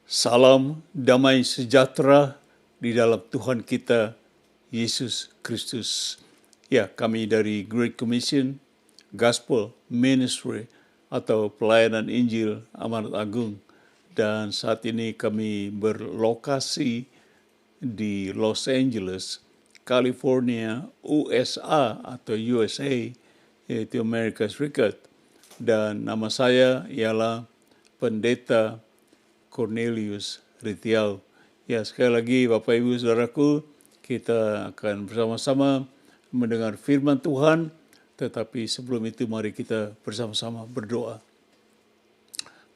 Salam damai sejahtera di dalam Tuhan kita, Yesus Kristus. Ya, kami dari Great Commission Gospel Ministry atau Pelayanan Injil Amanat Agung. Dan saat ini kami berlokasi di Los Angeles, California, USA atau USA, yaitu Amerika Serikat. Dan nama saya ialah Pendeta Cornelius Ritiau. Ya, sekali lagi Bapak Ibu Saudaraku, kita akan bersama-sama mendengar firman Tuhan, tetapi sebelum itu mari kita bersama-sama berdoa.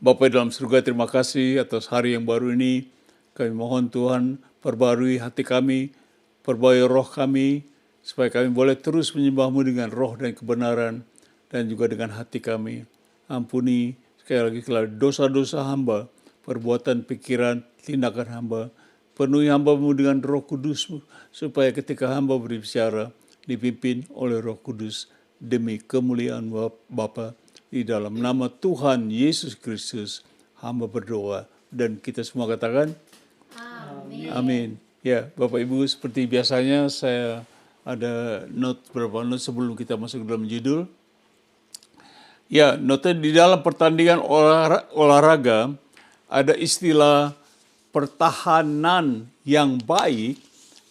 Bapa dalam surga, terima kasih atas hari yang baru ini. Kami mohon Tuhan perbarui hati kami, perbarui roh kami, supaya kami boleh terus menyembah-Mu dengan roh dan kebenaran, dan juga dengan hati kami. Ampuni sekali lagi segala dosa-dosa hamba, perbuatan, pikiran, tindakan hamba. Penuhi hamba-Mu dengan Roh Kudus-Mu, supaya ketika hamba berbicara, dipimpin oleh Roh Kudus, demi kemuliaan Bapa. Di dalam nama Tuhan Yesus Kristus, hamba berdoa. Dan kita semua katakan, Amin. Amin. Ya, Bapak Ibu, seperti biasanya saya ada beberapa note sebelum kita masuk dalam judul. Ya, note di dalam pertandingan olahraga, ada istilah pertahanan yang baik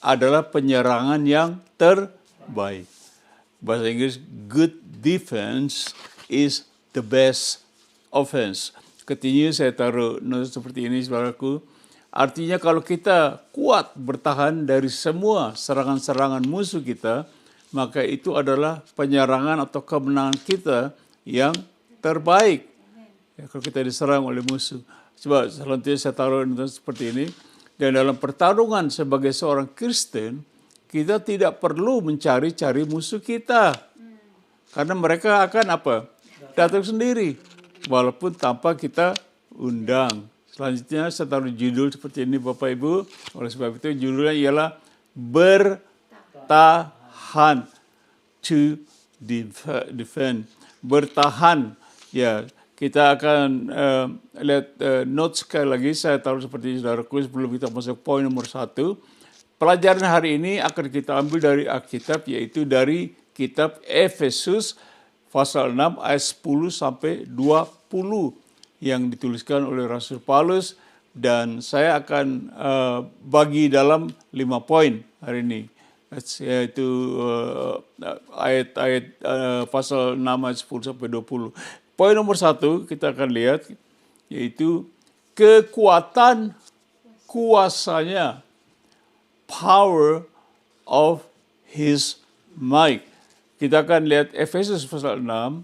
adalah penyerangan yang terbaik. Bahasa Inggris, good defense is the best offense. Ketika saya taruh note seperti ini, saudaraku, artinya kalau kita kuat bertahan dari semua serangan-serangan musuh kita, maka itu adalah penyerangan atau kemenangan kita yang terbaik. Ya, kalau kita diserang oleh musuh. Coba selanjutnya saya taruh seperti ini. Dan dalam pertarungan sebagai seorang Kristen, kita tidak perlu mencari-cari musuh kita. Karena mereka akan apa? Datang sendiri. Walaupun tanpa kita undang. Selanjutnya saya taruh judul seperti ini Bapak Ibu. Oleh sebab itu judulnya ialah bertahan. To defend. Bertahan. Ya, kita akan lihat notes sekali lagi. Saya taruh seperti ini, saudaraku, sebelum kita masuk poin nomor 1. Pelajaran hari ini akan kita ambil dari Alkitab, yaitu dari kitab Efesus pasal 6 ayat 10 sampai 20 yang dituliskan oleh Rasul Paulus, dan saya akan bagi dalam 5 poin hari ini, yaitu ayat-ayat pasal 6 ayat 10 sampai 20. Poin nomor 1 kita akan lihat, yaitu kekuatan kuasanya, power of his might. Kita akan lihat Efesus pasal 6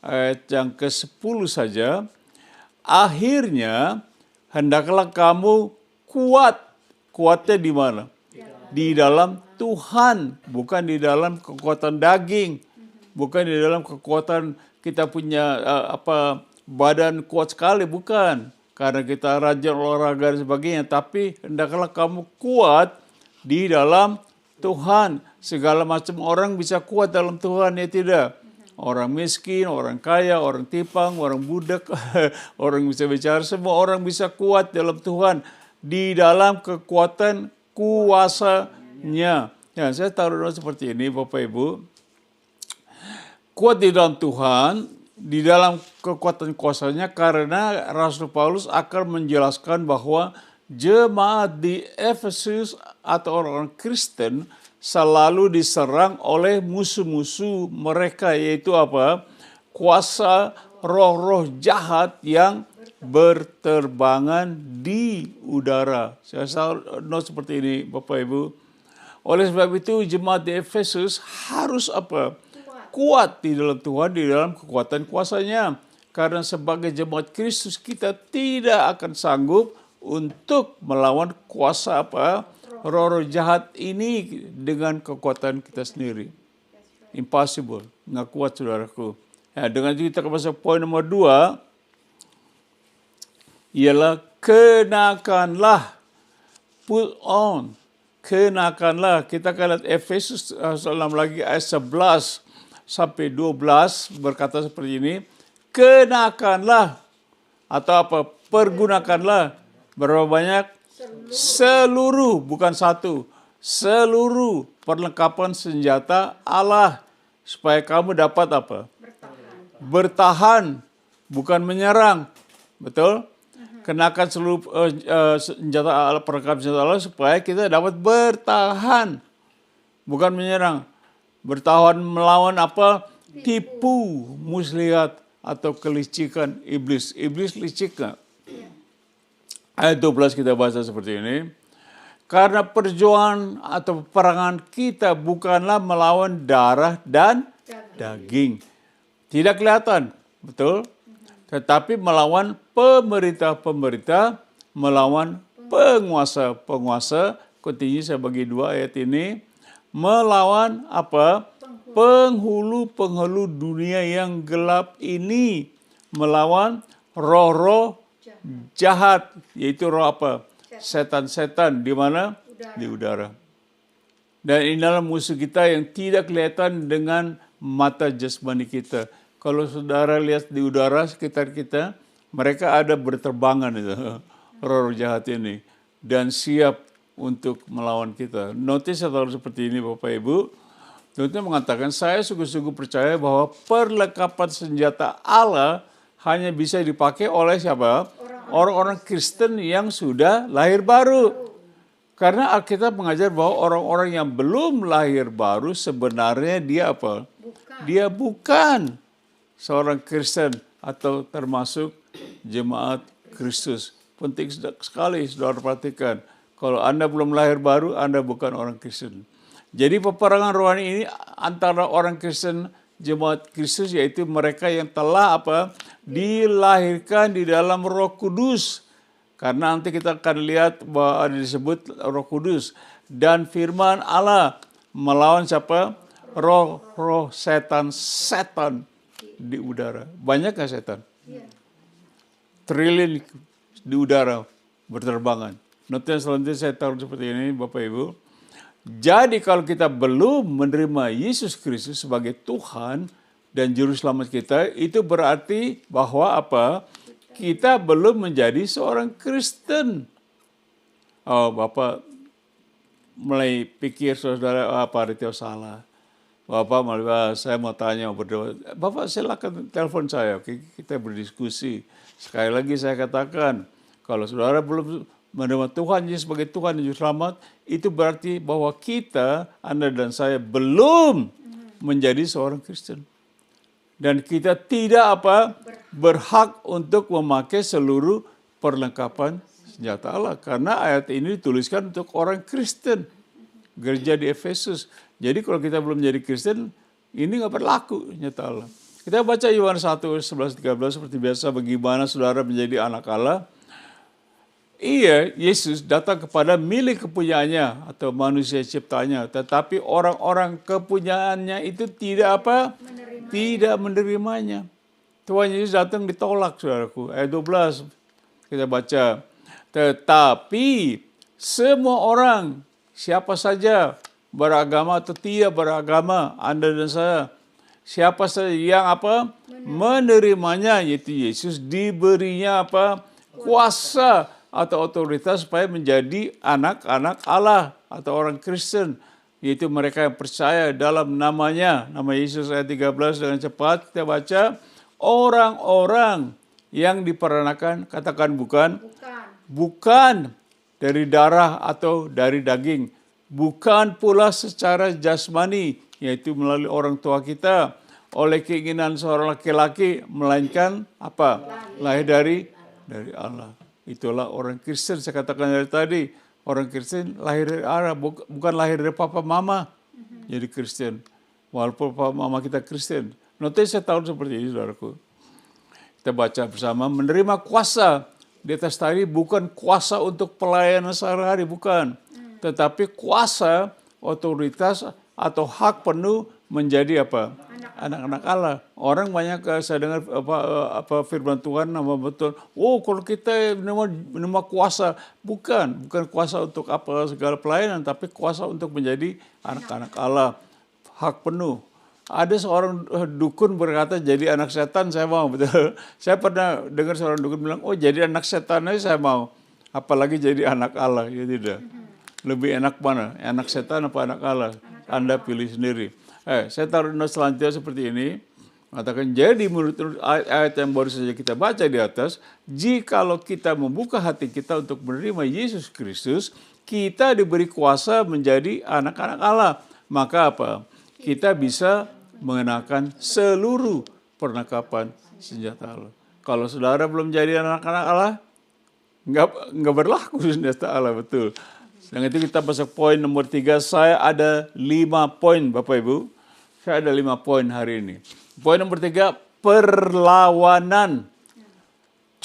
ayat yang ke-10 saja. Akhirnya hendaklah kamu kuat. Kuatnya di mana? Di dalam Tuhan, bukan di dalam kekuatan daging, bukan di dalam kekuatan kita punya badan kuat sekali, bukan. Karena kita rajin olahraga dan sebagainya, tapi hendaklah kamu kuat di dalam Tuhan. Segala macam orang bisa kuat dalam Tuhan, ya tidak? Orang miskin, orang kaya, orang tipang, orang budak, orang bisa bicara, semua orang bisa kuat dalam Tuhan. Di dalam kekuatan kuasanya. Ya, saya taruh seperti ini Bapak Ibu. Kuat di dalam Tuhan, di dalam kekuatan kuasanya, karena Rasul Paulus akan menjelaskan bahwa jemaat di Efesus atau orang-orang Kristen selalu diserang oleh musuh-musuh mereka, yaitu apa? Kuasa roh-roh jahat yang berterbangan di udara. Saya note seperti ini Bapak Ibu. Oleh sebab itu jemaat di Efesus harus apa? Kuat di dalam Tuhan, di dalam kekuatan kuasanya. Karena sebagai jemaat Kristus kita tidak akan sanggup untuk melawan kuasa apa? Roh-roh jahat ini dengan kekuatan kita sendiri. Impossible. Nggak kuat, saudaraku. Ya, dengan itu kita masuk poin nomor 2. Ialah kenakanlah. Put on. Kenakanlah. Kita akan lihat Efesus 6 lagi ayat 11 sampai 12 berkata seperti ini. Kenakanlah. Atau apa? Pergunakanlah Berapa banyak? Seluruh, bukan satu. Seluruh perlengkapan senjata Allah. Supaya kamu dapat apa? Bertahan, bukan menyerang. Betul? Kenakan seluruh senjata Allah, perlengkapan senjata Allah supaya kita dapat bertahan, bukan menyerang. Bertahan melawan apa? Tipu muslihat atau kelicikan iblis. Iblis licik nggak? Ayat 12 kita baca seperti ini. Karena perjuangan atau peperangan kita bukanlah melawan darah dan daging. Tidak kelihatan, betul? Tetapi melawan pemerintah-pemerintah, melawan penguasa-penguasa. Continue, saya bagi dua ayat ini. Melawan apa? Penghulu-penghulu dunia yang gelap ini. Melawan roh-roh jahat, yaitu roh apa? Setan-setan di mana? Di udara. Dan inilah musuh kita yang tidak kelihatan dengan mata jasmani kita. Kalau saudara lihat di udara sekitar kita, mereka ada berterbangan itu, roh-roh jahat ini, dan siap untuk melawan kita. Notice atau seperti ini Bapak Ibu, Tuhan mengatakan, saya sungguh-sungguh percaya bahwa perlengkapan senjata Allah hanya bisa dipakai oleh siapa? Orang-orang Kristen yang sudah lahir baru. Karena Alkitab mengajar bahwa orang-orang yang belum lahir baru sebenarnya dia apa? Dia bukan seorang Kristen atau termasuk jemaat Kristus. Penting sekali saudara perhatikan. Kalau Anda belum lahir baru, Anda bukan orang Kristen. Jadi peperangan rohani ini antara orang Kristen, jemaat Kristus, yaitu mereka yang telah apa? Dilahirkan di dalam Roh Kudus. Karena nanti kita akan lihat bahwa ada disebut Roh Kudus dan firman Allah melawan siapa? Roh-roh setan di udara. Banyak nggak setan? Triliun di udara berterbangan. Nanti selanjutnya saya taruh seperti ini Bapak Ibu. Jadi kalau kita belum menerima Yesus Kristus sebagai Tuhan dan Juru Selamat kita, itu berarti bahwa apa? Kita belum menjadi seorang Kristen. Oh, Bapak mulai pikir saudara, apa itu salah. Bapak malah saya mau tanya, berdoa. Bapak silakan telepon saya, oke? Kita berdiskusi. Sekali lagi saya katakan, kalau saudara belum menerima Tuhan Yesus sebagai Tuhan dan Juru Selamat, itu berarti bahwa kita, Anda dan saya, belum menjadi seorang Kristen. Dan kita tidak apa? Berhak untuk memakai seluruh perlengkapan senjata Allah. Karena ayat ini dituliskan untuk orang Kristen. Gereja di Efesus. Jadi kalau kita belum menjadi Kristen, ini nggak berlaku senjata Allah. Kita baca Yohanes 1, 11-13 seperti biasa, bagaimana saudara menjadi anak Allah. Iya, Yesus datang kepada milik kepunyaannya atau manusia ciptanya, tetapi orang-orang kepunyaannya itu tidak apa? Tidak menerimanya. Tuhan Yesus datang ditolak, saudaraku. Ayat 12 kita baca. Tetapi semua orang, siapa saja, beragama atau tidak beragama, Anda dan saya, siapa saja yang apa? Menerimanya, yaitu Yesus, diberinya apa? Kuasa atau otoritas supaya menjadi anak-anak Allah atau orang Kristen, yaitu mereka yang percaya dalam namanya, nama Yesus. Ayat 13 dengan cepat kita baca, orang-orang yang diperanakan, katakan bukan dari darah atau dari daging, bukan pula secara jasmani, yaitu melalui orang tua kita, oleh keinginan seorang laki-laki, melainkan apa? Lahir dari Allah. Itulah orang Kristen. Saya katakan dari tadi, orang Kristen lahir dari Allah, bukan lahir dari papa mama jadi Kristen. Walaupun papa mama kita Kristen. Notice saya tahu seperti ini, saudaraku. Kita baca bersama, menerima kuasa di atas tadi bukan kuasa untuk pelayanan sehari-hari, bukan. Tetapi kuasa, otoritas atau hak penuh menjadi apa? Anak-anak Allah. Orang banyak saya dengar apa firman Tuhan nama betul. Oh, kalau kita menerima kuasa, bukan kuasa untuk apa segala pelayanan, tapi kuasa untuk menjadi anak-anak Allah. Hak penuh. Ada seorang dukun berkata, jadi anak setan saya mau, betul. Saya pernah dengar seorang dukun bilang, oh jadi anak setan aja saya mau. apalagi jadi anak Allah, ya tidak. Lebih enak mana? Anak setan apa anak Allah? Anda pilih sendiri. Saya taruh note selanjutnya seperti ini. Mengatakan, jadi menurut ayat yang baru saja kita baca di atas, jikalau kita membuka hati kita untuk menerima Yesus Kristus, kita diberi kuasa menjadi anak-anak Allah. Maka apa? Kita bisa mengenakan seluruh perlengkapan senjata Allah. Kalau saudara belum jadi anak-anak Allah, nggak berlaku senjata Allah, betul. Dengan itu kita masuk poin nomor 3. Saya ada 5 poin, Bapak Ibu. Saya ada 5 poin hari ini. Poin nomor 3, perlawanan.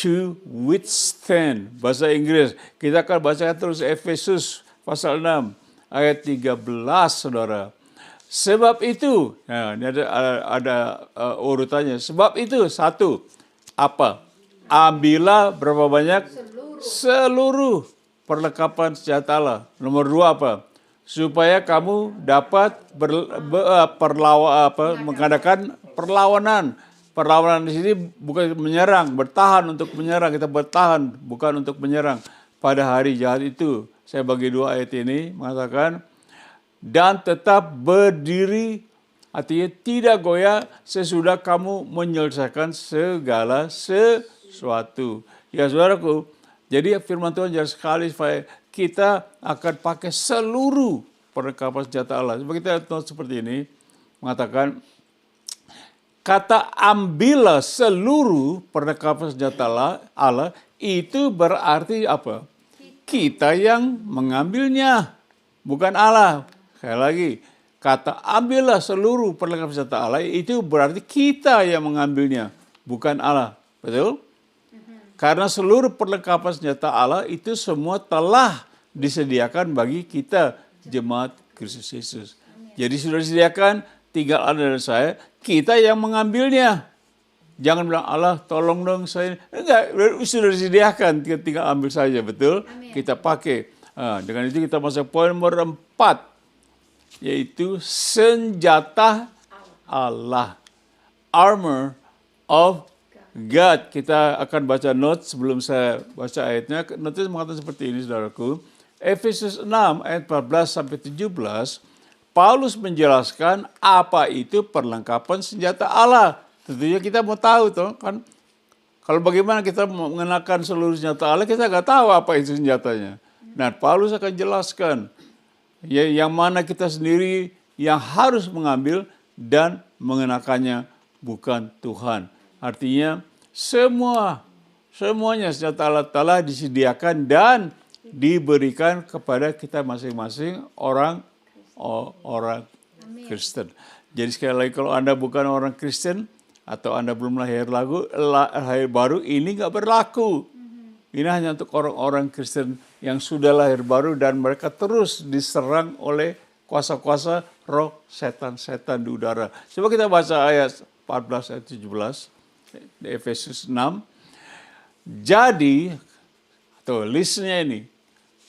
To withstand. Bahasa Inggris. Kita akan bacakan terus Efesus pasal 6 ayat 13, saudara. Sebab itu, nah ini ada urutannya. Sebab itu, 1, apa? Ambillah berapa banyak? Seluruh perlengkapan senjata Allah. Nomor 2 apa? Supaya kamu dapat mengadakan perlawanan. Perlawanan di sini bukan menyerang, bertahan untuk menyerang. Kita bertahan, bukan untuk menyerang. Pada hari jahat itu, saya bagi 2 ayat ini, mengatakan, dan tetap berdiri, artinya tidak goyah sesudah kamu menyelesaikan segala sesuatu. Ya saudaraku, jadi firman Tuhan jelas sekali supaya kita akan pakai seluruh perlengkapan senjata Allah. Coba kita lihat seperti ini, mengatakan, kata ambillah seluruh perlengkapan senjata Allah itu berarti apa? Kita yang mengambilnya, bukan Allah. Sekali lagi, kata ambillah seluruh perlengkapan senjata Allah itu berarti kita yang mengambilnya, bukan Allah. Betul? Karena seluruh perlengkapan senjata Allah itu semua telah disediakan bagi kita, jemaat Kristus Yesus. Jadi sudah disediakan, tinggal Anda dan saya, kita yang mengambilnya. Jangan bilang, Allah tolong dong saya. Enggak, sudah disediakan, tinggal ambil saja, betul? Amin. Kita pakai. Dengan itu kita masuk poin nomor 4, yaitu senjata Allah. Armor of God. Kita akan baca notes sebelum saya baca ayatnya. Notes mengatakan seperti ini, saudaraku. Efesus 6 ayat 14 sampai 17, Paulus menjelaskan apa itu perlengkapan senjata Allah. Tentunya kita mau tahu toh kan. Kalau bagaimana kita mengenakan seluruh senjata Allah, kita nggak tahu apa itu senjatanya. Nah, Paulus akan jelaskan ya, yang mana kita sendiri yang harus mengambil dan mengenakannya, bukan Tuhan. Artinya semuanya senjata Allah telah disediakan dan diberikan kepada kita masing-masing orang Kristen. Jadi sekali lagi, kalau Anda bukan orang Kristen atau Anda belum lahir baru, ini nggak berlaku. Ini hanya untuk orang-orang Kristen yang sudah lahir baru dan mereka terus diserang oleh kuasa-kuasa roh setan-setan di udara. Coba kita baca ayat 14 ayat 17 di Efesus 6. Jadi, tuh listnya ini,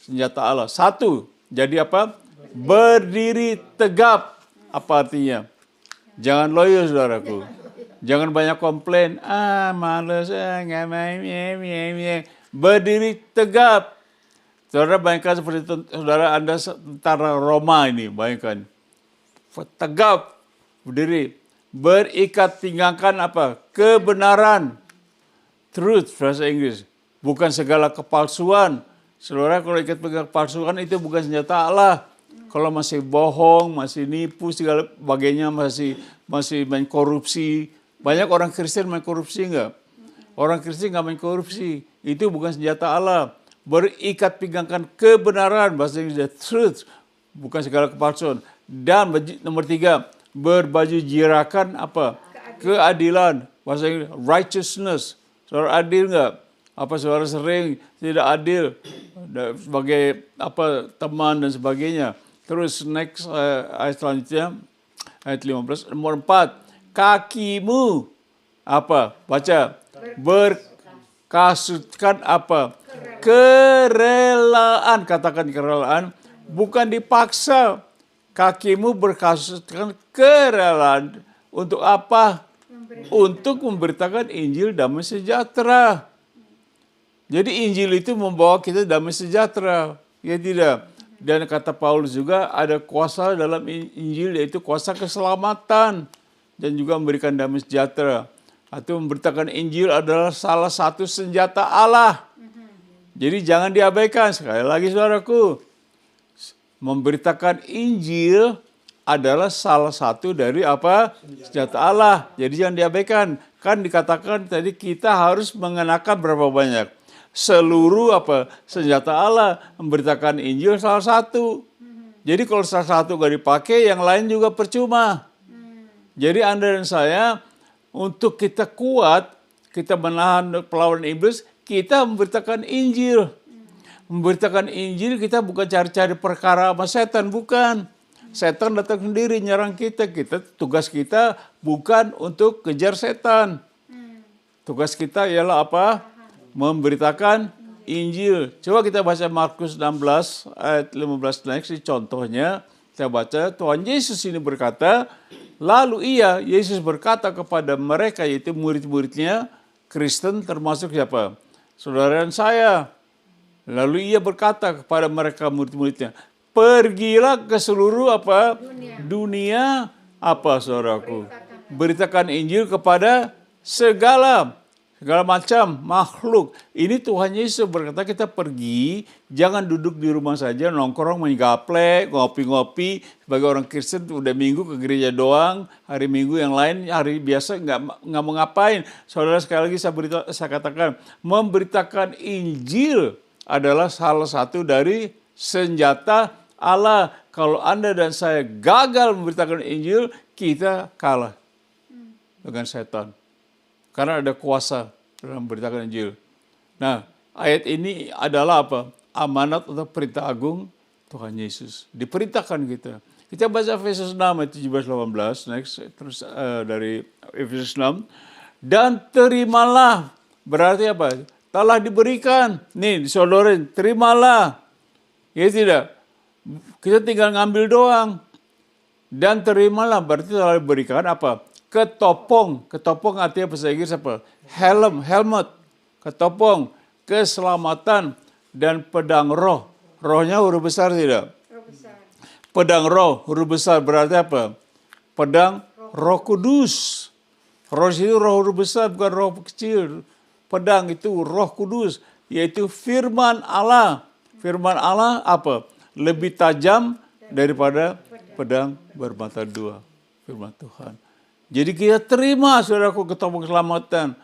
senjata Allah. 1, jadi apa? Berdiri tegap. Apa artinya? Jangan loyo, saudaraku. Jangan banyak komplain. Males, nggak main. Berdiri tegap. Saudara bayangkan seperti saudara Anda tentara Roma ini, bayangkan. Tegap, berdiri. Berikat pinggangkan apa? Kebenaran. Truth, bahasa Inggris. Bukan segala kepalsuan. Saudara, kalau ikat pinggang kepalsuan itu bukan senjata Allah. Kalau masih bohong, masih nipu, segala bagainya, masih main korupsi. Banyak orang Kristen main korupsi enggak? Orang Kristen enggak main korupsi. Itu bukan senjata Allah. Berikat pinggangkan kebenaran, bahasa Inggris, truth. Bukan segala kepalsuan. Dan nomor 3, berbaju jirakan apa? Keadilan. Bahasa Inggris, righteousness. Saudara adil enggak? Apa saudara sering tidak adil sebagai apa teman dan sebagainya. Terus next ayat selanjutnya, ayat 15, nomor 4, kakimu apa? Baca. Berkasutkan apa? Kerelaan. Katakan kerelaan. Bukan dipaksa. Kakimu berkasutkan kerelaan. Untuk apa? Untuk memberitakan Injil damai sejahtera. Jadi Injil itu membawa kita damai sejahtera, ya tidak? Dan kata Paulus juga ada kuasa dalam Injil, yaitu kuasa keselamatan dan juga memberikan damai sejahtera. Atau memberitakan Injil adalah salah satu senjata Allah. Jadi jangan diabaikan. Sekali lagi saudaraku, memberitakan Injil adalah salah satu dari apa? Senjata Allah. Jadi jangan diabaikan. Kan dikatakan tadi kita harus mengenakan berapa banyak? Seluruh apa? Senjata Allah. Memberitakan Injil salah satu. Jadi kalau salah satu gak dipakai, yang lain juga percuma. Jadi Anda dan saya, untuk kita kuat, kita menahan pelawan iblis, kita memberitakan Injil. Memberitakan Injil kita bukan cari-cari perkara sama setan, bukan. Setan datang sendiri nyerang kita. Tugas kita bukan untuk kejar setan. Tugas kita ialah apa? Memberitakan Injil. Coba kita baca Markus 16 ayat 15 next. Contohnya kita baca, Tuhan Yesus ini berkata, lalu Yesus berkata kepada mereka, yaitu murid-muridnya, Kristen termasuk siapa? Saudara dan saya. Lalu ia berkata kepada mereka murid-muridnya, pergilah ke seluruh apa? Dunia apa saudaraku? Beritakan Injil kepada segala macam makhluk. Ini Tuhan Yesus berkata kita pergi, jangan duduk di rumah saja, nongkrong, main gaplek, ngopi-ngopi. Sebagai orang Kristen udah minggu ke gereja doang, hari Minggu yang lain, hari biasa nggak mau ngapain. Saudara, sekali lagi saya katakan, memberitakan Injil adalah salah satu dari senjata Allah. Kalau Anda dan saya gagal memberitakan Injil, kita kalah dengan setan. Karena ada kuasa dalam memberitakan Injil. Nah, ayat ini adalah apa? Amanat atau perintah agung Tuhan Yesus. Diperintahkan kita. Kita baca Efesus 6 ayat 17-18. Next, terus dari Efesus 6. Dan terimalah. Berarti apa? Telah diberikan. Nih, disodorin. Terimalah. Ya tidak? Kita tinggal ngambil doang. Dan terimalah. Berarti telah diberikan apa? Ketopong artinya bahasa Inggris apa? Helmet, ketopong, keselamatan, dan pedang roh. Rohnya huruf besar tidak? Roh besar. Pedang roh, huruf besar berarti apa? Pedang roh kudus. Roh itu roh huruf besar, bukan roh kecil. Pedang itu roh kudus, yaitu firman Allah. Firman Allah apa? Lebih tajam daripada pedang bermata dua. Firman Tuhan. Jadi kita terima saudaraku ketopong keselamatan.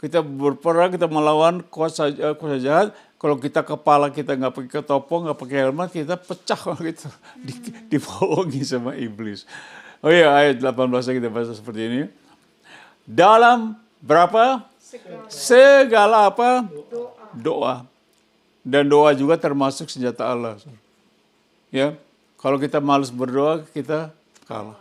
Kita berperang, kita melawan kuasa jahat. Kalau kepala kita nggak pakai ketopong, nggak pakai helmet, kita pecah gitu. Dibohongi sama iblis. Oh iya, ayat 18 kita baca seperti ini. Dalam berapa? Segala apa? Doa. Dan doa juga termasuk senjata Allah. Ya, kalau kita malas berdoa, kita kalah.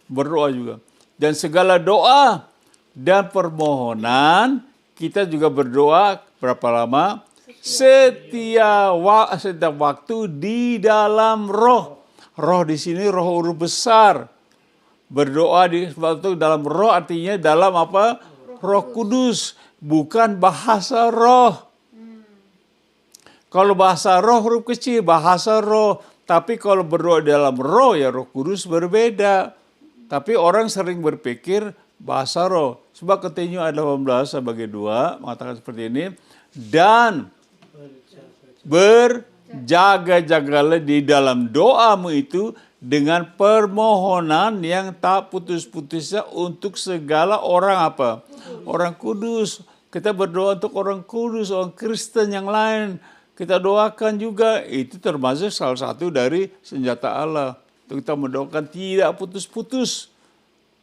Berdoa juga. Dan segala doa dan permohonan, kita juga berdoa berapa lama? Setiap waktu di dalam roh. Roh di sini roh huruf besar. Berdoa di waktu dalam roh artinya dalam apa? Roh kudus, bukan bahasa roh. Kalau bahasa roh huruf kecil, bahasa roh. Tapi kalau berdoa dalam roh, ya roh kudus berbeda. Tapi orang sering berpikir bahasa roh. Sebab continue ayat 18 sebagai 2 mengatakan seperti ini. Dan berjaga-jagalah di dalam doamu itu dengan permohonan yang tak putus-putusnya untuk segala orang apa? Orang kudus. Kita berdoa untuk orang kudus, orang Kristen yang lain. Kita doakan juga. Itu termasuk salah satu dari senjata Allah. Kita mendoakan tidak putus-putus.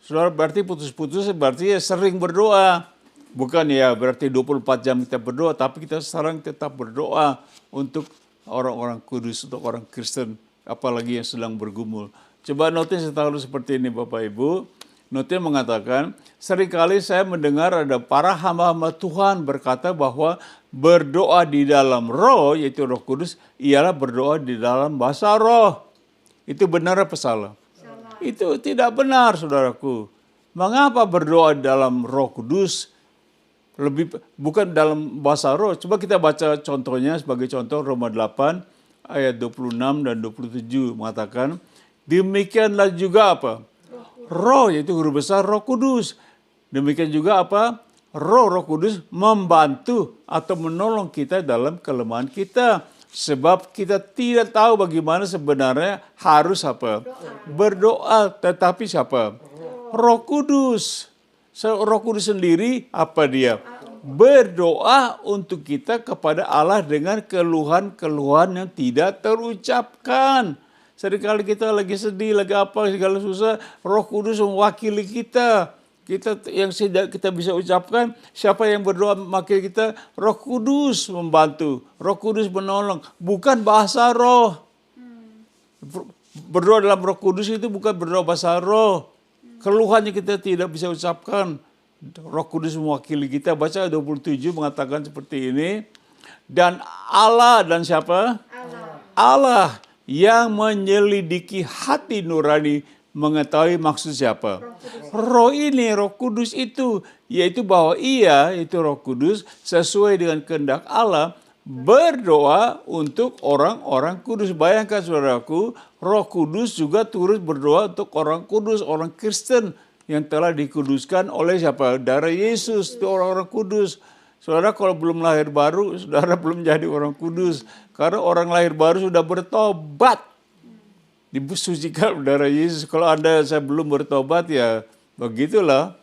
Saudara, berarti putus-putus berarti ya sering berdoa. Bukan ya berarti 24 jam kita berdoa, tapi kita sekarang tetap berdoa untuk orang-orang kudus, untuk orang Kristen, apalagi yang sedang bergumul. Coba notin selalu seperti ini Bapak Ibu. Notin mengatakan, seringkali saya mendengar ada para hamba-hamba Tuhan berkata bahwa berdoa di dalam roh, yaitu roh kudus, ialah berdoa di dalam bahasa roh. Itu benar apa salah? Salah. Itu tidak benar, saudaraku. Mengapa berdoa dalam roh kudus? bukan dalam bahasa roh. Coba kita baca contohnya sebagai contoh Roma 8 ayat 26 dan 27 mengatakan, demikianlah juga apa? Roh, yaitu huruf besar Roh Kudus. Demikian juga apa? Roh Kudus membantu atau menolong kita dalam kelemahan kita. Sebab kita tidak tahu bagaimana sebenarnya harus apa? Berdoa. Tetapi siapa? Roh Kudus. Roh Kudus sendiri apa dia? Berdoa untuk kita kepada Allah dengan keluhan-keluhan yang tidak terucapkan. Seringkali kita lagi sedih, lagi apa, segala susah, Roh Kudus mewakili kita. Kita yang kita bisa ucapkan, siapa yang berdoa mewakili kita? Roh Kudus membantu, Roh Kudus menolong, bukan bahasa roh. Berdoa dalam Roh Kudus itu bukan berdoa bahasa roh. Keluhannya kita tidak bisa ucapkan. Roh Kudus mewakili kita. Baca 27 mengatakan seperti ini. Dan Allah dan siapa? Allah yang menyelidiki hati nurani mengetahui maksud siapa? Roh ini, Roh Kudus itu. Yaitu bahwa ia, itu Roh Kudus, sesuai dengan kehendak Allah, berdoa untuk orang-orang kudus. Bayangkan saudaraku, Roh Kudus juga turut berdoa untuk orang kudus, orang Kristen yang telah dikuduskan oleh siapa? Darah Yesus, itu orang-orang kudus. Saudara kalau belum lahir baru, saudara belum jadi orang kudus. Karena orang lahir baru sudah bertobat. Disucikan darah Yesus. Kalau saya belum bertobat, ya begitulah.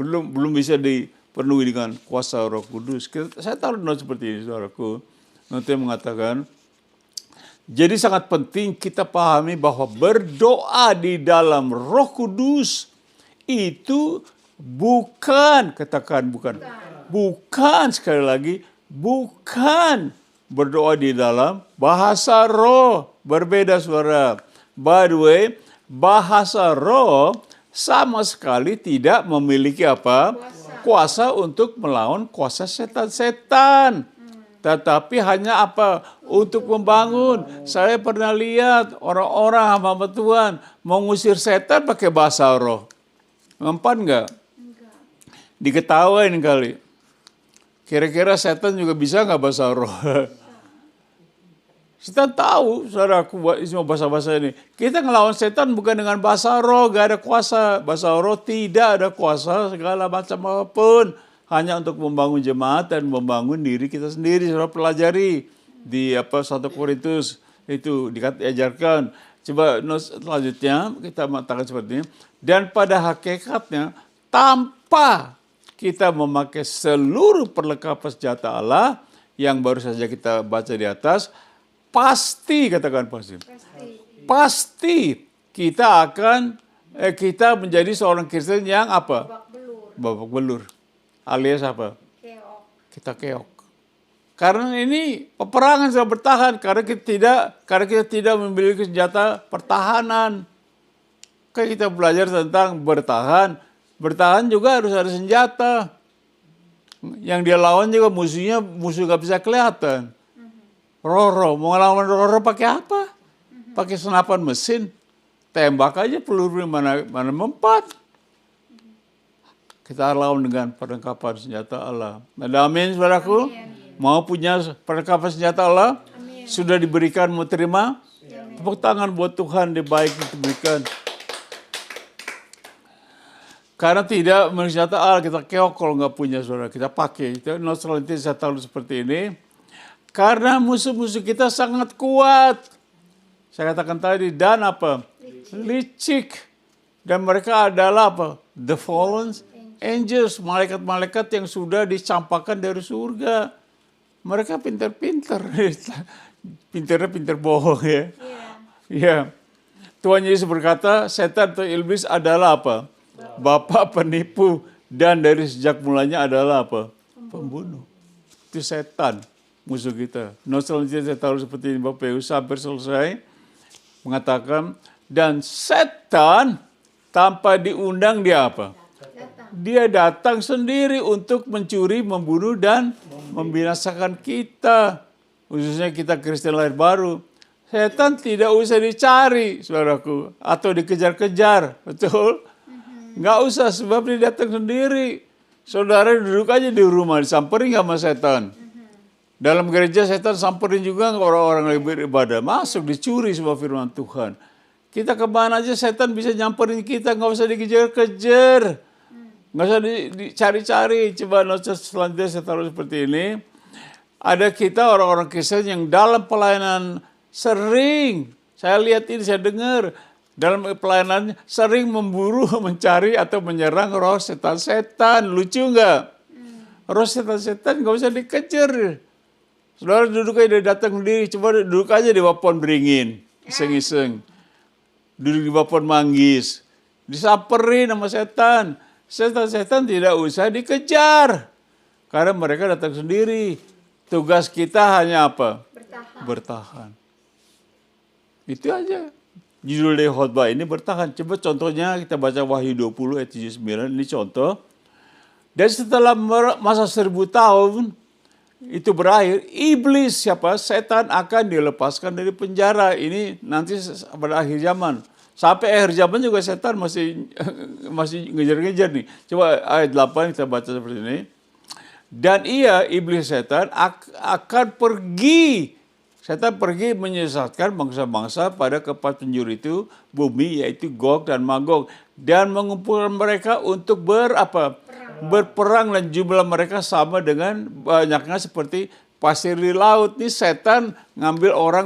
Belum bisa dipenuhi dengan kuasa Roh Kudus. Saya tahu seperti ini, saudaraku. Nanti mengatakan, jadi sangat penting kita pahami bahwa berdoa di dalam Roh Kudus itu bukan, katakan bukan sekali lagi, bukan berdoa di dalam bahasa roh. Berbeda saudara. By the way, bahasa roh sama sekali tidak memiliki apa? Kuasa untuk melawan kuasa setan-setan. Tetapi hanya apa? Untuk membangun. Saya pernah lihat orang-orang hamba Tuhan mengusir setan pakai bahasa roh. Mempan enggak? Diketawain kali. Kira-kira setan juga bisa enggak bahasa roh? Setan tahu, saudaraku, semua bahasa-bahasa ini. Kita ngelawan setan bukan dengan bahasa roh, gak ada kuasa. Bahasa roh tidak ada kuasa segala macam apapun. Hanya untuk membangun jemaat dan membangun diri kita sendiri. Saudara pelajari di 1 Korintus itu diajarkan. Coba selanjutnya kita mengatakan seperti ini. Dan pada hakikatnya tanpa kita memakai seluruh perlengkapan senjata Allah yang baru saja kita baca di atas, pasti katakan pasti kita akan kita menjadi seorang Kristen yang apa? Babak belur. Alias apa? Kita keok. Karena ini peperangan sudah bertahan karena kita tidak memiliki senjata pertahanan. Kayak kita belajar tentang bertahan. Bertahan juga harus ada senjata. Yang dia lawan juga musuh gak bisa kelihatan. Roro, mau ngelawan Roro pakai apa? Pakai senapan mesin. Tembak aja peluru mana mempat. Kita lawan dengan perlengkapan senjata Allah. Ada amin, saudaraku? Mau punya perlengkapan senjata Allah? Amin. Sudah diberikan, mau terima? Tepuk tangan buat Tuhan, dia baik diberikan. Karena tidak senjata Allah, kita keok kalau nggak punya, saudara. Kita pakai. Selanjutnya saya tahu seperti ini. Karena musuh-musuh kita sangat kuat. Saya katakan tadi, dan apa? Licik. Dan mereka adalah apa? The fallen angels, malaikat-malaikat yang sudah dicampakkan dari surga. Mereka pintar-pintar. Pintarnya pintar bohong ya. Ya. Tuhan Yesus berkata, setan atau iblis adalah apa? Bapa penipu. Dan dari sejak mulanya adalah apa? Pembunuh. Itu setan, musuh kita. Selanjutnya saya tahu seperti ini Bapak Ibu, hampir selesai. Mengatakan, dan setan tanpa diundang dia apa? Dia datang sendiri untuk mencuri, membunuh, dan membinasakan kita. Khususnya kita Kristen lahir baru. Setan tidak usah dicari, saudaraku. Atau dikejar-kejar, betul? Nggak usah, sebab dia datang sendiri. Saudara duduk aja di rumah, disamperin nggak sama setan? Dalam gereja setan samperin juga orang-orang yang beribadah. Masuk, dicuri semua firman Tuhan. Kita kemana aja setan bisa nyamperin kita, nggak usah dikejar-kejar. Nggak usah dicari-cari. Coba nota selanjutnya saya taruh seperti ini. Ada kita orang-orang Kristen yang dalam pelayanan sering, saya lihat ini, saya dengar, dalam pelayanan sering memburu, mencari atau menyerang roh setan-setan. Lucu nggak? Roh setan-setan nggak usah dikejar. Saudara duduk aja, dia datang sendiri. Coba duduk aja di bawah pohon beringin, iseng-iseng. Duduk di bawah pohon manggis. Disamperin sama setan. Setan-setan tidak usah dikejar. Karena mereka datang sendiri. Tugas kita hanya apa? Bertahan. Itu aja. Judul dari khotbah ini bertahan. Coba contohnya kita baca Wahyu 20 ayat 79. Ini contoh. Dan setelah masa 1000 tahun itu berakhir, iblis siapa? Setan akan dilepaskan dari penjara. Ini nanti pada akhir zaman. Sampai akhir zaman juga setan masih ngejar-ngejar nih. Coba ayat 8 kita baca seperti ini. Dan iblis setan akan pergi. Setan pergi menyesatkan bangsa-bangsa pada tempat penjuru itu, bumi, yaitu Gog dan Magog. Dan mengumpulkan mereka untuk berperang, dan jumlah mereka sama dengan banyaknya seperti pasir di laut. Ini setan ngambil orang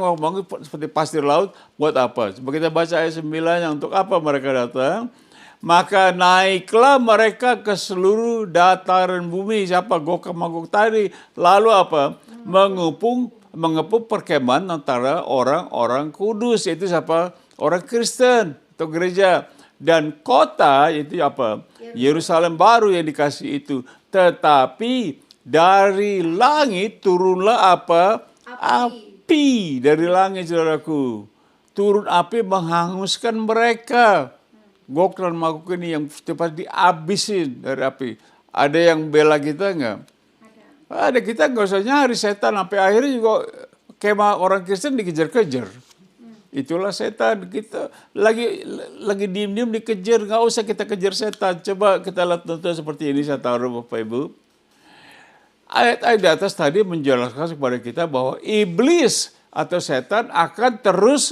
seperti pasir laut, buat apa? Coba kita baca ayat 9, yang untuk apa mereka datang? Maka naiklah mereka ke seluruh dataran bumi. Siapa? Gog dan Magog tadi. Lalu apa? Mengepung perkemahan antara orang-orang kudus. Yaitu siapa? Orang Kristen atau gereja. Dan kota itu apa? Yerusalem baru yang dikasih itu. Tetapi dari langit turunlah apa? Api dari langit, saudaraku. Turun api menghanguskan mereka. Gog dan Magog ini yang cepat dihabisin dari api. Ada yang bela kita enggak? Ada. Kita nggak usah nyari setan. Sampai akhirnya juga kemah orang Kristen dikejar-kejar. Itulah setan. Kita lagi diem-diem dikejar. Nggak usah kita kejar setan. Coba kita lihat contoh seperti ini. Saya taruh Bapak Ibu. Ayat-ayat di atas tadi menjelaskan kepada kita bahwa iblis atau setan akan terus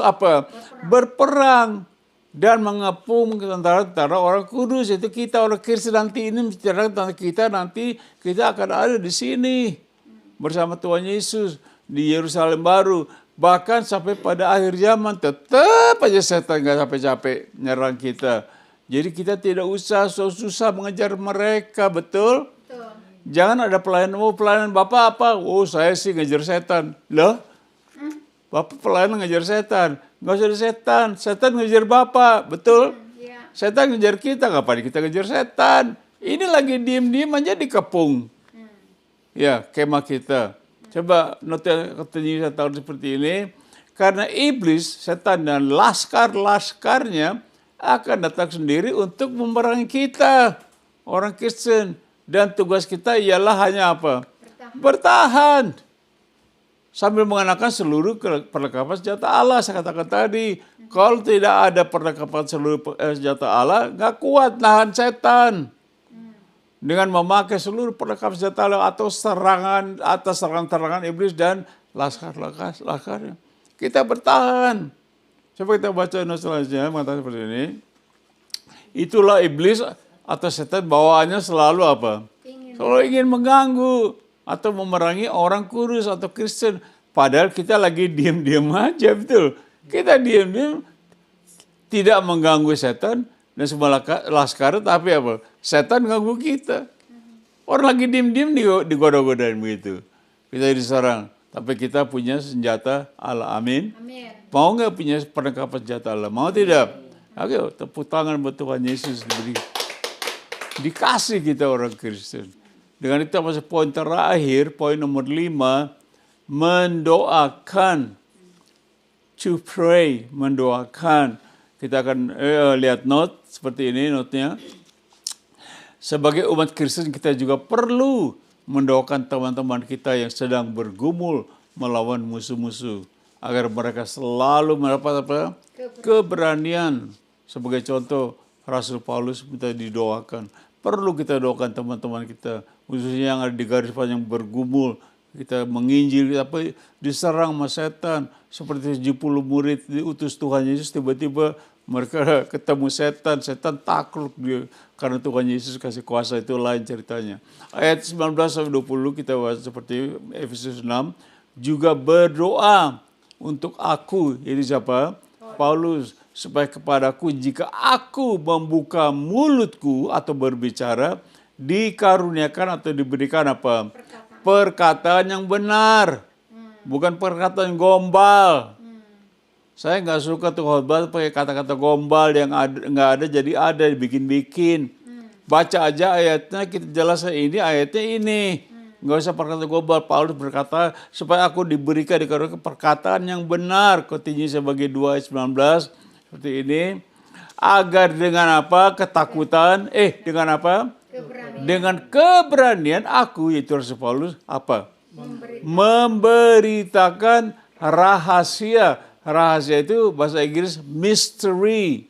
berperang dan mengepung antara orang kudus. Itu kita orang Kristen nanti ini menceritakan kita nanti kita akan ada di sini bersama Tuhan Yesus di Yerusalem baru. Bahkan sampai pada akhir zaman tetap aja setan nggak capek-capek nyerang kita. Jadi kita tidak usah susah mengejar mereka, betul? Jangan ada pelayanan Bapak apa? Oh, saya sih ngejar setan. Loh? Bapak pelayanan ngejar setan. Nggak usah ada setan. Setan ngejar Bapak. Betul? Setan ngejar kita. Ngapain kita ngejar setan? Ini lagi diem-diem aja dikepung. Ya, kemah kita. Coba nota katanya saya tahu seperti ini. Karena iblis, setan dan laskar-laskarnya akan datang sendiri untuk memerangi kita. Orang Kristen. Dan tugas kita ialah hanya apa? Bertahan. Sambil mengenakan seluruh perlengkapan senjata Allah. Saya katakan tadi, kalau tidak ada perlengkapan seluruh senjata Allah, nggak kuat nahan setan. Dengan memakai seluruh perlengkapan senjata Allah atau serangan iblis dan laskar-laskarnya. Kita bertahan. Coba kita baca selanjutnya, mengatakan seperti ini. Itulah iblis atau setan bawaannya selalu apa? Selalu ingin mengganggu atau memerangi orang kudus atau Kristen. Padahal kita lagi diam-diam aja, betul. Kita diam-diam tidak mengganggu setan dan semua laskar, tapi apa? Setan ganggu kita. Orang lagi diam-diam digoda-godain begitu. Kita diserang, tapi kita punya senjata Allah. Amin. Mau nggak punya perlengkapan senjata Allah? Mau tidak? Oke, tepuk tangan buat Tuhan Yesus dikasih kita orang Kristen. Dengan itu masuk poin terakhir, poin nomor 5, mendoakan. To pray, mendoakan. Kita akan lihat note seperti ini notenya. Sebagai umat Kristen kita juga perlu mendoakan teman-teman kita yang sedang bergumul melawan musuh-musuh. Agar mereka selalu mendapat keberanian. Sebagai contoh, Rasul Paulus minta didoakan. perlu kita doakan teman-teman kita, khususnya yang ada di garis depan yang bergumul. Kita menginjil, apa diserang sama setan. Seperti 70 murid diutus Tuhan Yesus, tiba-tiba mereka ketemu setan. Setan takluk dia karena Tuhan Yesus kasih kuasa, itu lain ceritanya. Ayat 19-20 kita baca seperti Efesus 6. Juga berdoa untuk aku, ini siapa? Paulus, supaya kepadaku jika aku membuka mulutku atau berbicara, dikaruniakan atau diberikan apa? Perkataan yang benar, bukan perkataan gombal. Saya nggak suka tuh khotbah pakai kata-kata gombal yang nggak ada jadi ada, dibikin-bikin. Baca aja ayatnya, kita jelaskan ini ayatnya ini. Nggak usah perkataan gombal. Paulus berkata supaya aku diberikan perkataan yang benar. Continunya sebagai 2 ayat 19 seperti ini. Agar dengan apa? Ketakutan. Dengan apa? Dengan keberanian aku, yaitu Rasul Paulus, apa? Memberitakan rahasia. Rahasia itu bahasa Inggris mystery,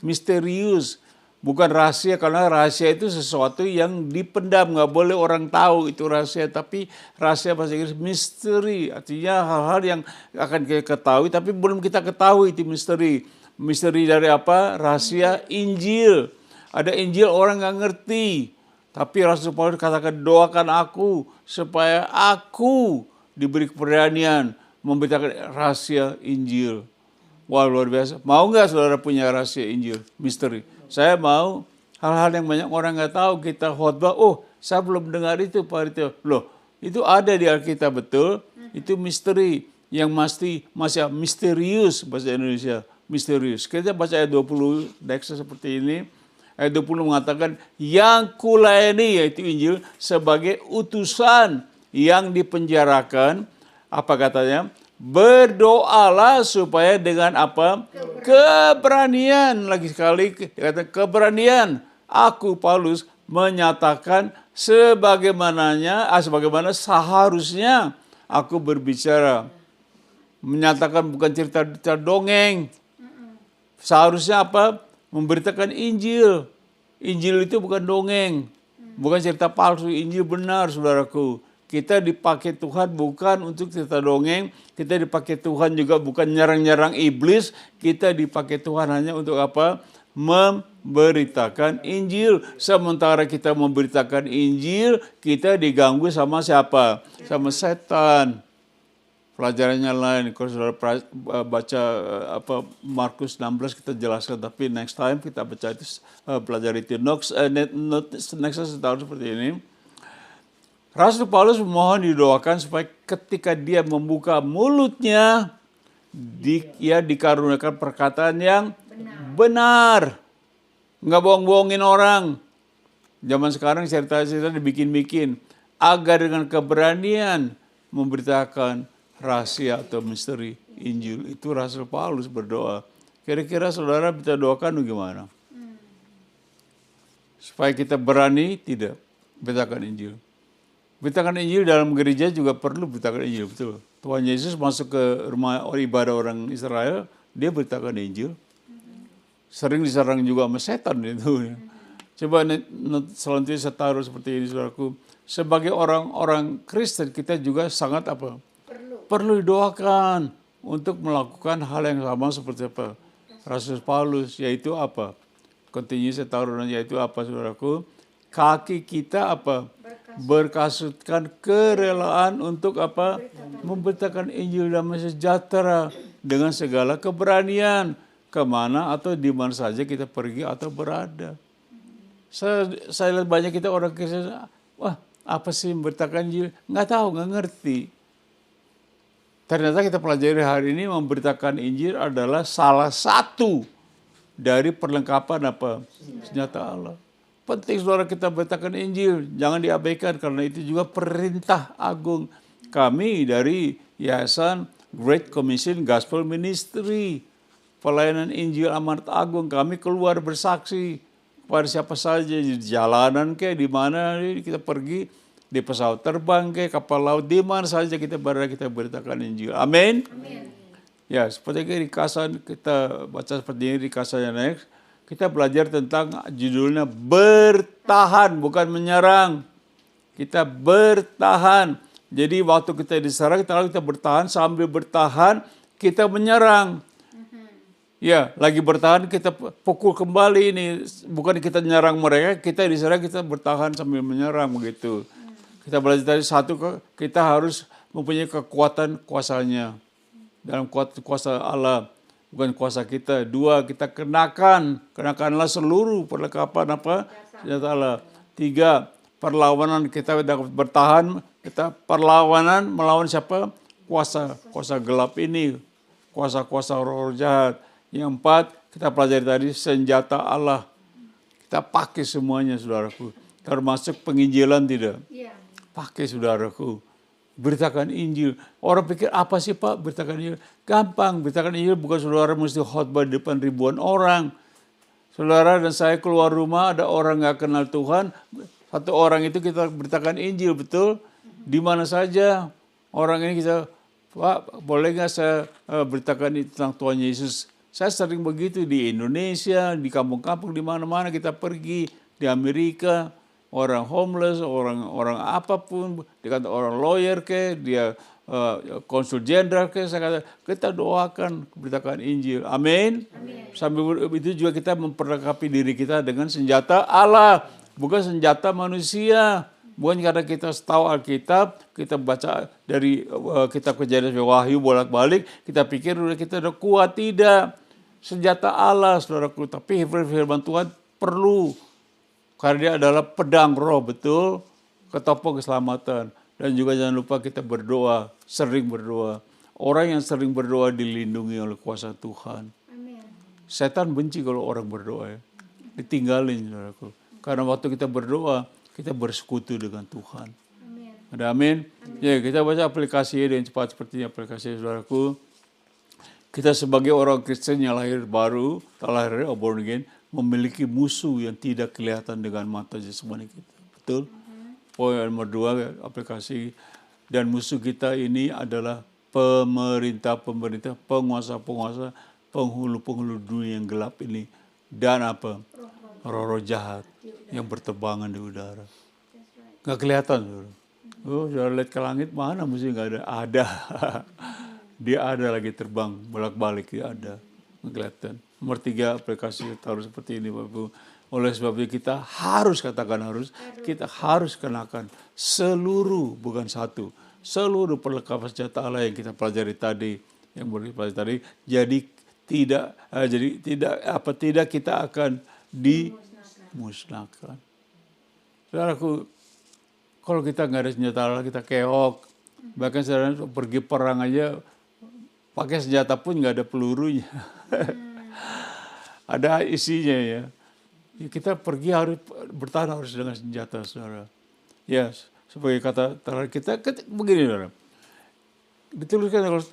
misterius. Bukan rahasia, karena rahasia itu sesuatu yang dipendam, nggak boleh orang tahu itu rahasia. Tapi rahasia bahasa Inggris mystery, artinya hal-hal yang akan kita ketahui, tapi belum kita ketahui itu misteri. Misteri dari apa? Rahasia Injil. Ada Injil orang nggak ngerti. Tapi Rasul Paulus katakan, doakan aku supaya aku diberi keberanian memberitakan rahasia Injil. Wah, luar biasa. Mau nggak saudara punya rahasia Injil, misteri? Saya mau. Hal-hal yang banyak orang nggak tahu, kita khotbah, saya belum dengar itu Pak Rito. Loh, itu ada di Alkitab, betul. Itu misteri yang masih misterius, bahasa Indonesia, misterius. Kita baca ayat 20, next seperti ini. Ayat 20 mengatakan, yang kulayani, yaitu Injil, sebagai utusan yang dipenjarakan, apa katanya? Berdoalah supaya dengan apa? Keberanian. Lagi sekali, kata keberanian. Aku, Paulus, menyatakan sebagaimana seharusnya aku berbicara. Menyatakan bukan cerita dongeng. Seharusnya apa? Memberitakan Injil. Injil itu bukan dongeng, bukan cerita palsu. Injil benar, saudaraku. Kita dipakai Tuhan bukan untuk cerita dongeng. Kita dipakai Tuhan juga bukan nyerang-nyerang iblis. Kita dipakai Tuhan hanya untuk apa? Memberitakan Injil. Sementara kita memberitakan Injil, kita diganggu sama siapa? Sama setan. Pelajarannya lain. Kalau saudara baca Markus 16 kita jelaskan, tapi next time kita baca itu pelajari itu. Next tahun seperti ini. Rasul Paulus memohon didoakan supaya ketika dia membuka mulutnya, dia dikaruniakan perkataan yang benar. Nggak bohong-bohongin orang. Zaman sekarang cerita-cerita dibikin-bikin. Agar dengan keberanian memberitakan rahasia atau misteri Injil. Itu Rasul Paulus berdoa. Kira-kira saudara bisa doakan gimana? Supaya kita berani tidak beritakan Injil. Beritakan Injil dalam gereja juga perlu beritakan Injil, betul. Tuhan Yesus masuk ke rumah ibadah orang Israel, dia beritakan Injil. Sering diserang juga sama setan itu. Coba selanjutnya saya taruh seperti ini, saudaraku. Sebagai orang-orang Kristen kita juga sangat apa? Perlu didoakan untuk melakukan hal yang sama seperti apa? Rasul Paulus, yaitu apa? Continue saya taruh, yaitu apa, saudaraku? Kaki kita apa? Berkasutkan kerelaan untuk apa? Memberitakan Injil damai sejahtera dengan segala keberanian kemana atau di mana saja kita pergi atau berada. Saya lihat banyak kita orang Kristen, wah apa sih memberitakan Injil? Nggak tahu, nggak ngerti. Ternyata kita pelajari hari ini memberitakan Injil adalah salah satu dari perlengkapan apa? Senjata Allah. Penting saudara kita beritakan Injil, jangan diabaikan karena itu juga perintah agung kami dari Yayasan Great Commission Gospel Ministry. Pelayanan Injil amanat agung, kami keluar bersaksi kepada siapa saja di jalanan kayak di mana kita pergi, di pesawat terbang kayak kapal laut, di mana saja kita berada kita beritakan Injil. Amin. Ya, seperti di Kasan kita baca seperti ini di Kasan yang next. kita belajar tentang judulnya bertahan, bukan menyerang. Kita bertahan. Jadi waktu kita diserang, kita bertahan, sambil bertahan kita menyerang. Ya, lagi bertahan kita pukul kembali ini. Bukan kita menyerang mereka, kita diserang, kita bertahan sambil menyerang begitu. Kita belajar tadi satu, kita harus mempunyai kekuatan kuasanya. Dalam kuasa Allah, bukan kuasa kita. Dua, kita kenakanlah seluruh perlengkapan senjata Allah. Tiga, perlawanan kita dapat bertahan. Kita perlawanan melawan siapa? Kuasa gelap ini, kuasa roh jahat. Yang empat, kita pelajari tadi senjata Allah. Kita pakai semuanya, saudaraku. Termasuk penginjilan tidak? Pakai, saudaraku. Beritakan Injil. Orang pikir apa sih Pak beritakan Injil? Gampang, beritakan Injil bukan saudara mesti khotbah di depan ribuan orang. Saudara dan saya keluar rumah, ada orang gak kenal Tuhan. Satu orang itu kita beritakan Injil, betul? Di mana saja orang ini kita, Pak boleh gak saya beritakan tentang Tuhan Yesus? Saya sering begitu di Indonesia, di kampung-kampung, di mana-mana kita pergi, di Amerika, orang homeless, orang apapun, dia kata orang lawyer dia konsul jenderal saya kata kita doakan, beritakan Injil. Amin. Sambil itu juga kita memperlengkapi diri kita dengan senjata Allah, bukan senjata manusia. Bukan karena kita tahu Alkitab, kita baca dari kitab Kejadian Wahyu bolak-balik, kita pikir kita udah kuat. Tidak. Senjata Allah, saudaraku. Tapi firman Tuhan perlu. Karena dia adalah pedang roh, betul. Ketopong keselamatan. Dan juga jangan lupa kita berdoa, sering berdoa. Orang yang sering berdoa dilindungi oleh kuasa Tuhan. Amen. Setan benci kalau orang berdoa. Ditinggalin, saudaraku. Karena waktu kita berdoa, kita bersekutu dengan Tuhan. Amen. Ada amin? Ya, kita baca aplikasi dengan cepat seperti aplikasi, saudaraku. Kita sebagai orang Kristen yang lahir baru, lahir born again, memiliki musuh yang tidak kelihatan dengan mata jasmani kita. Betul? Poin nomor 2 aplikasi. Dan musuh kita ini adalah pemerintah, penguasa-penguasa, penghulu-penghulu dunia yang gelap ini. Dan apa? Roh-roh jahat yang berterbangan di udara. Nggak kelihatan. Sudah lihat ke langit, mana musuh nggak ada? Ada. Dia ada lagi terbang, bolak-balik dia ada. Kelihatan. Nomor 3 aplikasi harus seperti ini Bapak Ibu. Oleh sebab itu kita harus kita harus kenakan seluruh, bukan satu, seluruh perlengkapan senjata Allah yang kita pelajari tadi, jadi tidak kita akan dimusnahkan. Saudaraku, kalau kita nggak ada senjata Allah, kita keok. Bahkan saudara pergi perang aja pakai senjata pun nggak ada pelurunya. Ada isinya ya. Kita pergi harus bertahan harus dengan senjata, saudara. Ya, sebagai kata terakhir kita begini, saudara. Dituliskan kalau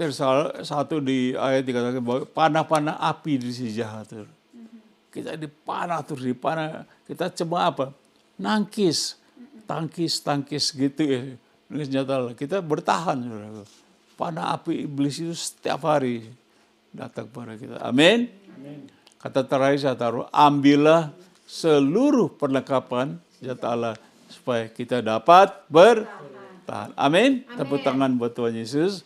satu di ayat dikatakan bahwa panah-panah api di si jahat. Saudara. Kita dipanah terus dipanah. Kita coba apa? Tangkis gitu ya. Dengan senjata Allah. Kita bertahan, saudara. Panah api iblis itu setiap hari datang pada kita. Amin. Kata terakhir saya taruh, ambillah seluruh perlengkapan senjata Allah supaya kita dapat bertahan. Amin. Tepuk tangan buat Tuhan Yesus.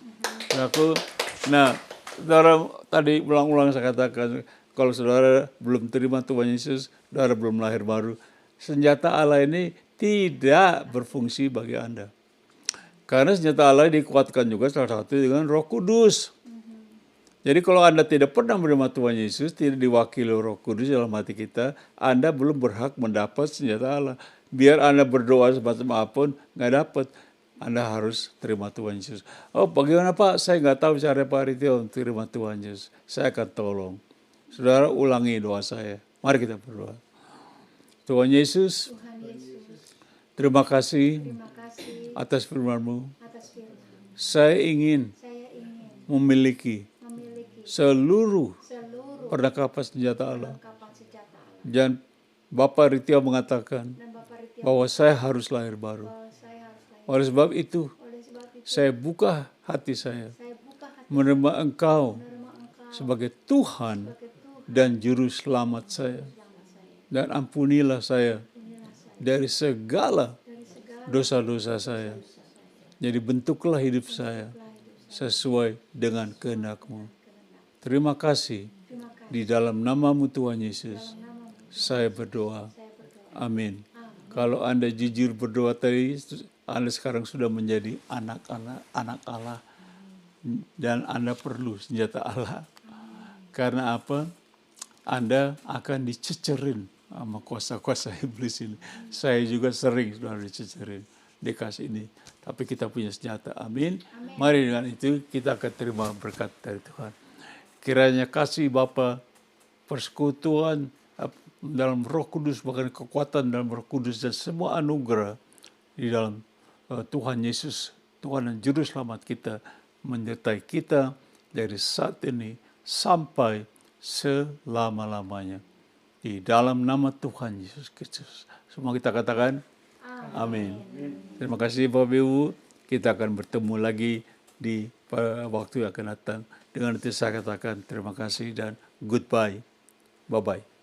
Nah, saudara tadi ulang-ulang saya katakan, kalau saudara belum terima Tuhan Yesus, saudara belum lahir baru. Senjata Allah ini tidak berfungsi bagi Anda. Karena senjata Allah dikuatkan juga salah satu dengan Roh Kudus. Jadi kalau Anda tidak pernah menerima Tuhan Yesus, tidak diwakili Roh Kudus dalam hati kita, Anda belum berhak mendapat senjata Allah. Biar Anda berdoa semacam apapun, nggak dapat. Anda harus terima Tuhan Yesus. Oh, bagaimana Pak? Saya nggak tahu cara Pak Ritio untuk terima Tuhan Yesus. Saya akan tolong. Saudara ulangi doa saya. Mari kita berdoa. Tuhan Yesus, terima kasih atas firman-Mu. Saya ingin memiliki seluruh perlengkapan senjata Allah. Dan Bapak Ritio mengatakan bahwa saya harus lahir baru. Oleh sebab itu, saya buka hati saya menerima Engkau sebagai Tuhan dan Juru Selamat saya. dan ampunilah saya dari segala dosa-dosa saya. Jadi bentuklah hidup saya sesuai dengan kehendak-Mu. Terima kasih. Di dalam nama-Mu Tuhan Yesus, saya berdoa. Amin. Kalau Anda jujur berdoa tadi, Anda sekarang sudah menjadi anak Allah. Dan Anda perlu senjata Allah. Karena apa? Anda akan dicecerin sama kuasa-kuasa iblis ini. Saya juga sering sudah dicecerin. Dikasih ini. Tapi kita punya senjata. Amin. Mari dengan itu kita akan terima berkat dari Tuhan. Kiranya kasih Bapa, persekutuan dalam Roh Kudus, bahkan kekuatan dalam Roh Kudus dan semua anugerah di dalam Tuhan Yesus, Tuhan dan Juru Selamat kita, menyertai kita dari saat ini sampai selama-lamanya. Di dalam nama Tuhan Yesus Kristus. Semua kita katakan, amin. Terima kasih Bapak Ibu. Kita akan bertemu lagi di waktu yang akan datang. Dengan itu saya katakan terima kasih dan goodbye. Bye-bye.